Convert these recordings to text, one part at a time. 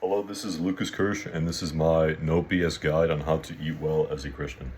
Hello, this is Lucas Kirsch, and this is my no BS guide on how to eat well as a Christian.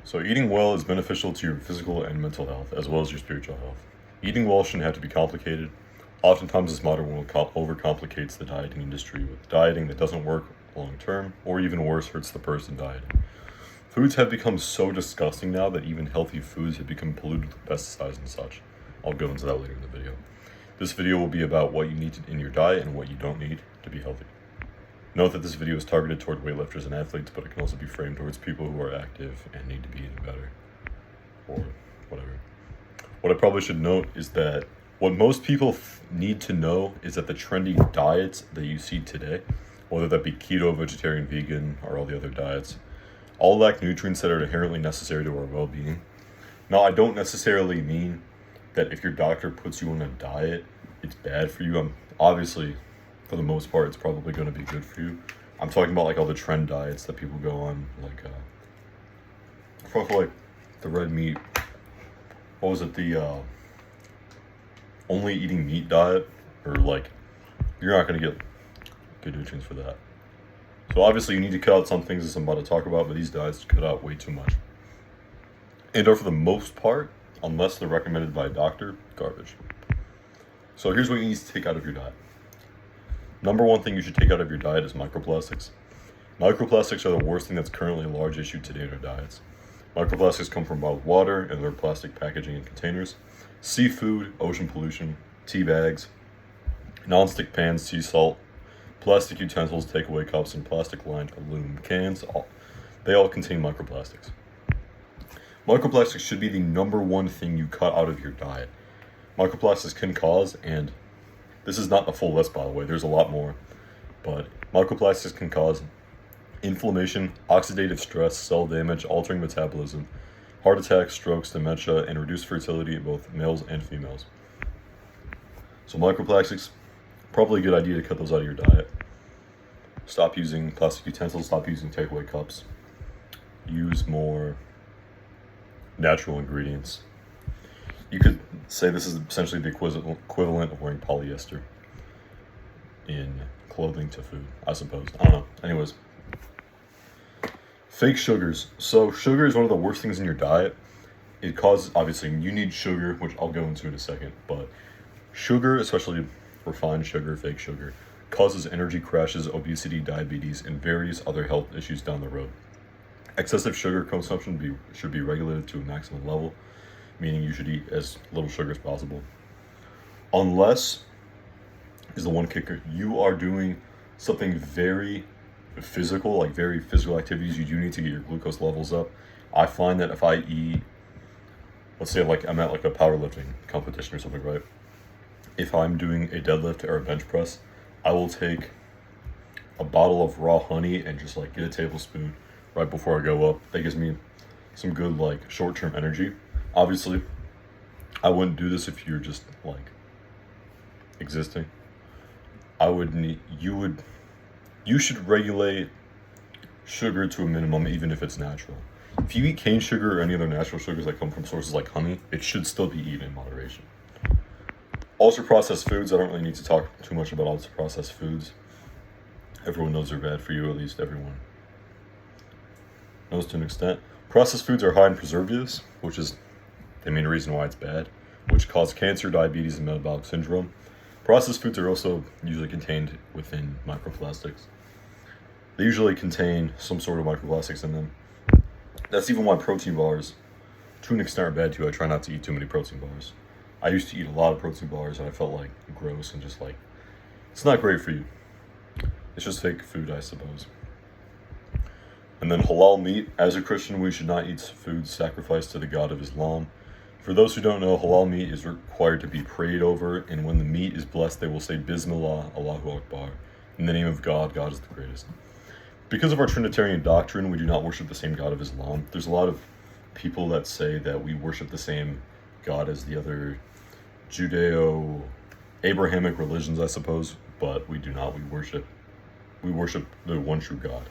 So, eating well is beneficial to your physical and mental health, as well as your spiritual health. Eating well shouldn't have to be complicated. Oftentimes, this modern world overcomplicates the dieting industry with dieting that doesn't work long term, or even worse, hurts the person dieting. Foods have become so disgusting now that even healthy foods have become polluted with pesticides and such. I'll go into that later in the video. This video will be about what you need in your diet and what you don't need to be healthy. Note that this video is targeted toward weightlifters and athletes, but it can also be framed towards people who are active and need to be eating better, or whatever. What I probably should note is that what most people need to know is that the trendy diets that you see today, whether that be keto, vegetarian, vegan, or all the other diets, all lack nutrients that are inherently necessary to our well-being. Now, I don't necessarily mean that if your doctor puts you on a diet, it's bad for you. Obviously, for the most part, it's probably going to be good for you. I'm talking about like all the trend diets that people go on, like like the red meat. What was it? The only eating meat diet, or like you're not going to get good nutrients for that. So obviously, you need to cut out some things as I'm about to talk about, but these diets cut out way too much, and are for the most part, unless they're recommended by a doctor, garbage. So here's what you need to take out of your diet. Number one thing you should take out of your diet is microplastics. Microplastics are the worst thing that's currently a large issue today in our diets. Microplastics come from bottled water and other plastic packaging and containers, seafood, ocean pollution, tea bags, non-stick pans, sea salt, plastic utensils, takeaway cups, and plastic-lined aluminum cans. They all contain microplastics. Microplastics should be the number one thing you cut out of your diet. Microplastics can cause, and this is not the full list by the way, there's a lot more, but microplastics can cause inflammation, oxidative stress, cell damage, altering metabolism, heart attacks, strokes, dementia, and reduced fertility in both males and females. So microplastics, probably a good idea to cut those out of your diet. Stop using plastic utensils, stop using takeaway cups. Use more natural ingredients. You could say this is essentially the equivalent of wearing polyester in clothing to food, I suppose. I don't know. Anyways, fake sugars. So sugar is one of the worst things in your diet. It causes, obviously, you need sugar, which I'll go into in a second, but sugar, especially refined sugar, fake sugar, causes energy crashes, obesity, diabetes, and various other health issues down the road. Excessive sugar consumption should be regulated to a maximum level, meaning you should eat as little sugar as possible. Unless, is the one kicker, you are doing something very physical, like very physical activities, you do need to get your glucose levels up. I find that if I eat, let's say like I'm at like a powerlifting competition or something, right? If I'm doing a deadlift or a bench press, I will take a bottle of raw honey and just like get a tablespoon right before I go up. That gives me some good like short-term energy. Obviously, I wouldn't do this if you're just like existing. You should regulate sugar to a minimum, even if it's natural. If you eat cane sugar or any other natural sugars that come from sources like honey, it should still be eaten in moderation. Ultra processed foods, I don't really need to talk too much about ultra processed foods. Everyone knows they're bad for you, at least everyone knows to an extent. Processed foods are high in preservatives, which is the main reason why it's bad, which cause cancer, diabetes, and metabolic syndrome. Processed foods are also usually contained within microplastics. They usually contain some sort of microplastics in them. That's even why protein bars, to an extent, are bad too. I try not to eat too many protein bars. I used to eat a lot of protein bars and I felt like gross and just like, it's not great for you. It's just fake food, I suppose. And then halal meat. As a Christian, we should not eat food sacrificed to the God of Islam. For those who don't know, halal meat is required to be prayed over, and when the meat is blessed, they will say Bismillah, Allahu Akbar. In the name of God, God is the greatest. Because of our Trinitarian doctrine, we do not worship the same God of Islam. There's a lot of people that say that we worship the same God as the other Judeo-Abrahamic religions, I suppose, but we do not. We worship the one true God,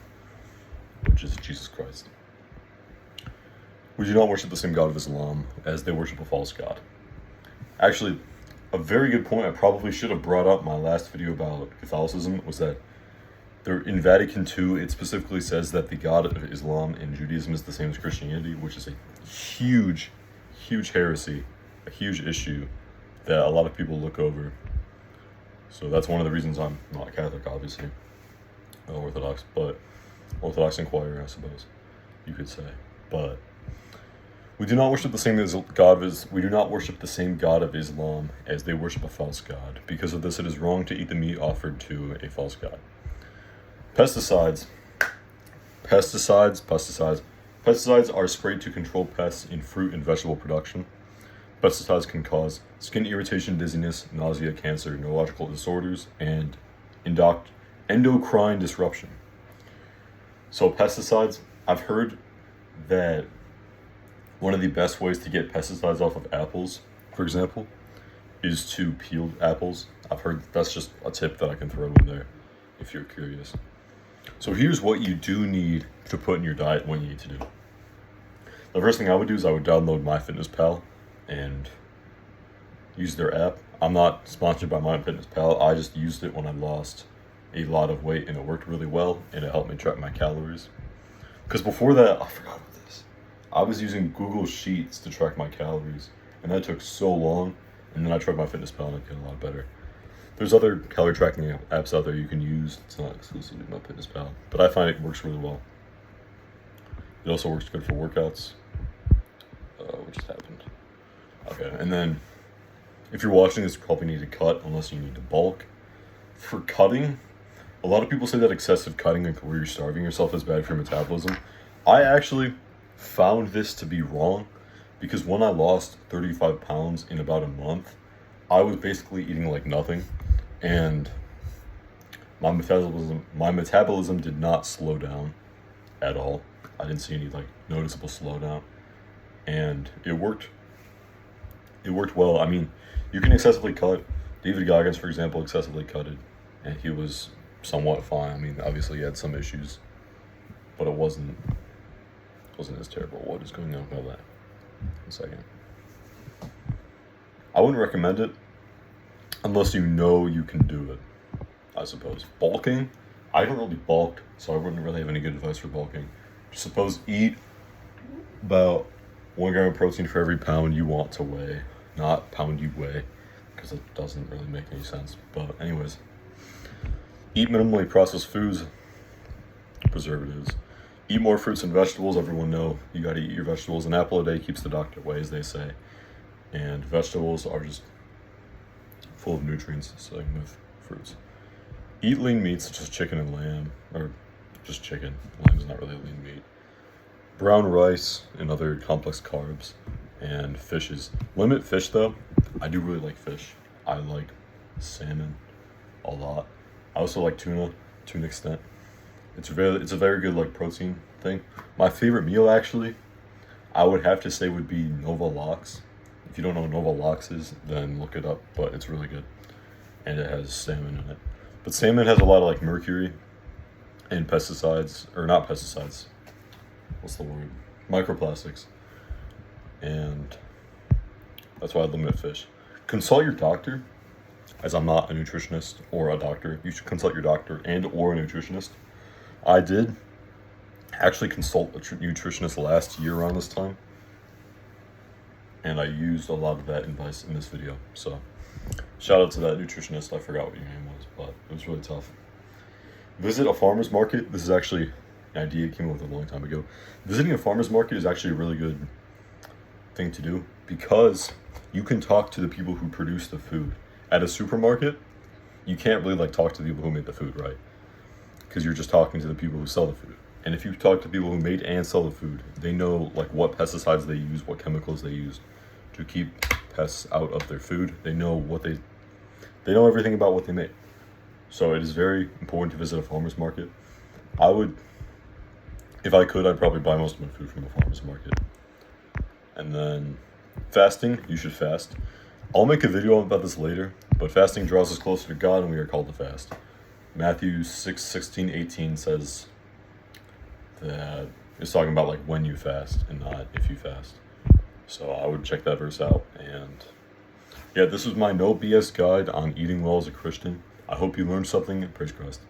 which is Jesus Christ. We do not worship the same God of Islam, as they worship a false God. Actually, a very good point I probably should have brought up in my last video about Catholicism was that there, in Vatican II, it specifically says that the God of Islam and Judaism is the same as Christianity, which is a huge, huge heresy, a huge issue that a lot of people look over. So that's one of the reasons I'm not Catholic, obviously, Orthodox, but Orthodox Inquirer, I suppose you could say. But we do not worship the same God as we do not worship the same God of Islam as they worship a false god. Because of this, it is wrong to eat the meat offered to a false god. Pesticides are sprayed to control pests in fruit and vegetable production. Pesticides can cause skin irritation, dizziness, nausea, cancer, neurological disorders, and endocrine disruption. So pesticides, I've heard that one of the best ways to get pesticides off of apples, for example, is to peel apples. I've heard that's just a tip that I can throw in there if you're curious. So here's what you do need to put in your diet when you need to do. The first thing I would do is I would download MyFitnessPal and use their app. I'm not sponsored by MyFitnessPal. I just used it when I lost a lot of weight and it worked really well and it helped me track my calories. Because before that, I forgot about this. I was using Google Sheets to track my calories and that took so long. And then I tried MyFitnessPal and it got a lot better. There's other calorie tracking apps out there you can use. It's not exclusively MyFitnessPal, but I find it works really well. It also works good for workouts. What just happened? Okay, and then if you're watching this, you probably need to cut unless you need to bulk. For cutting, a lot of people say that excessive cutting, like where you're starving yourself, is bad for your metabolism. I actually found this to be wrong because when I lost 35 pounds in about a month, I was basically eating like nothing, and my metabolism did not slow down at all. I didn't see any like noticeable slowdown, and it worked. It worked well. I mean, you can excessively cut. David Goggins, for example, excessively cutted, and he was somewhat fine. I mean, obviously he had some issues, but it wasn't as terrible. What is going on with that? 1 second. I wouldn't recommend it unless you know you can do it, I suppose. Bulking, I don't really bulk, so I wouldn't really have any good advice for bulking. Suppose eat about 1 gram of protein for every pound you want to weigh, not pound you weigh, because it doesn't really make any sense. But anyways, eat minimally processed foods, preservatives. Eat more fruits and vegetables. Everyone know you got to eat your vegetables. An apple a day keeps the doctor away, as they say. And vegetables are just full of nutrients, same with fruits. Eat lean meats such as chicken and lamb, or just chicken. Lamb is not really a lean meat. Brown rice and other complex carbs, and fishes. Limit fish though. I do really like fish. I like salmon a lot. I also like tuna to an extent. It's a very good like protein thing. My favorite meal actually, I would have to say would be Nova Lox. If you don't know what Nova Lox is, then look it up, but it's really good. And it has salmon in it. But salmon has a lot of like mercury and pesticides, or not pesticides. What's the word? Microplastics. And that's why I limit fish. Consult your doctor, as I'm not a nutritionist or a doctor. You should consult your doctor and or a nutritionist. I did actually consult a nutritionist last year around this time, and I used a lot of that advice in this video. So shout out to that nutritionist. I forgot what your name was, but it was really tough. Visit a farmer's market. This is actually an idea I came up with a long time ago. Visiting a farmer's market is actually a really good thing to do because you can talk to the people who produce the food. At a supermarket, you can't really like talk to the people who made the food, right? Because you're just talking to the people who sell the food. And if you talk to people who made and sell the food, they know like what pesticides they use, what chemicals they use to keep pests out of their food. They know they know everything about what they make. So it is very important to visit a farmer's market. If I could, I'd probably buy most of my food from a farmer's market. And then fasting, you should fast. I'll make a video about this later, but fasting draws us closer to God and we are called to fast. Matthew 6:16-18 says that it's talking about like when you fast and not if you fast. So I would check that verse out and Yeah, this was my no BS guide on eating well as a Christian. I hope you learned something. Praise Christ.